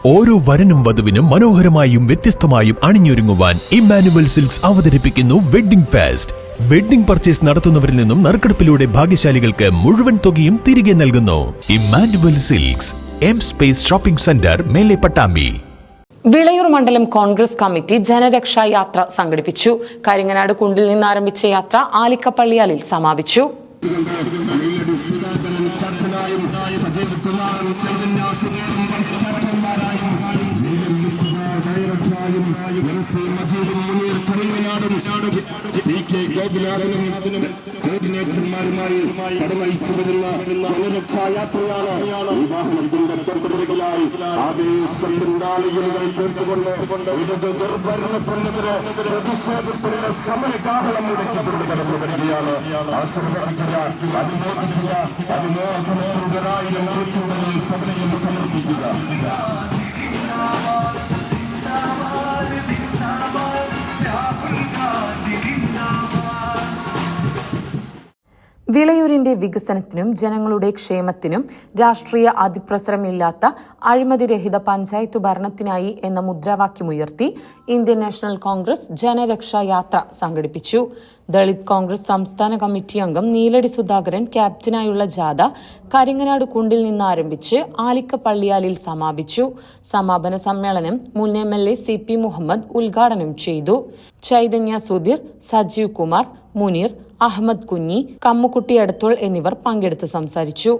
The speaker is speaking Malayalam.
ഓരോ വരനും വധുവിനും മനോഹരമായും വ്യത്യസ്തമായും അണിഞ്ഞൊരുങ്ങുവാൻ ഇമ്മാനുവൽ സിൽക്സ് അവതരിപ്പിക്കുന്നു വെഡ്ഡിംഗ് ഫെസ്റ്റ്. വെഡ്ഡിംഗ് പർച്ചേസ് നടത്തുന്നവരിൽ നിന്നും നറുക്കെടുപ്പിലൂടെ ഭാഗ്യശാലികൾക്ക് മുഴുവൻ തുകയും തിരികെ നൽകുന്നു. Emmanuel silks, M space shopping centre, മേലെ പട്ടാമ്പി. വിളയൂർ മണ്ഡലം കോൺഗ്രസ് കമ്മിറ്റി ജനരക്ഷാ യാത്ര സംഘടിപ്പിച്ചു. കരിങ്ങനാട് കുണ്ടിൽ നിന്ന് ആരംഭിച്ച യാത്ര ആലിക്കപ്പള്ളിയാലിൽ സമാപിച്ചു. കോർഡിനേറ്റർമാരുമായി കടവയിച്ചു വരുന്ന ജനരക്ഷാ യാത്രയാണ് ഈ വാഹനത്തിന്റെ തൊട്ടുപിറകിലായി ആവേശം പിന്താളികളുകൾ തീർത്തുകൊണ്ട് ഇടത് ദുർഭരണത്തിനെതിരെ പ്രതിഷേധത്തിനുള്ള സമരകാഹളം മുടക്കിക്കൊണ്ട് കടന്നു വരികയാണ്. ആശീർവദിക്കുക, അനുമോദിക്കുക, അനുമോദനത്തിന്റെ 1000 പൂച്ചെണ്ടുകളിൽ സമരയും സമർപ്പിക്കുക. വിളയൂരിന്റെ വികസനത്തിനും ജനങ്ങളുടെ ക്ഷേമത്തിനും രാഷ്ട്രീയ അതിപ്രസരമില്ലാത്ത അഴിമതിരഹിത പഞ്ചായത്ത് ഭരണത്തിനായി എന്ന മുദ്രാവാക്യമുയർത്തി ഇന്ത്യൻ നാഷണൽ കോൺഗ്രസ് ജനരക്ഷാ യാത്ര സംഘടിപ്പിച്ചു. ദളിത് കോൺഗ്രസ് സംസ്ഥാന കമ്മിറ്റി അംഗം നീലടി സുധാകരൻ ക്യാപ്റ്റനായുള്ള ജാഥ കരിങ്ങനാട് കുണ്ടിൽ നിന്ന് ആരംഭിച്ച് ആലിക്കപ്പള്ളിയാലിൽ സമാപിച്ചു. സമാപന സമ്മേളനം മുൻ MLA CP മുഹമ്മദ് ഉദ്ഘാടനം ചെയ്തു. ചൈതന്യ സുധീർ, സജീവ് കുമാർ, മുനീർ, അഹമ്മദ് കുഞ്ഞി, കമ്മുക്കുട്ടി എടത്തോൾ എന്നിവർ പങ്കെടുത്ത് സംസാരിച്ചു.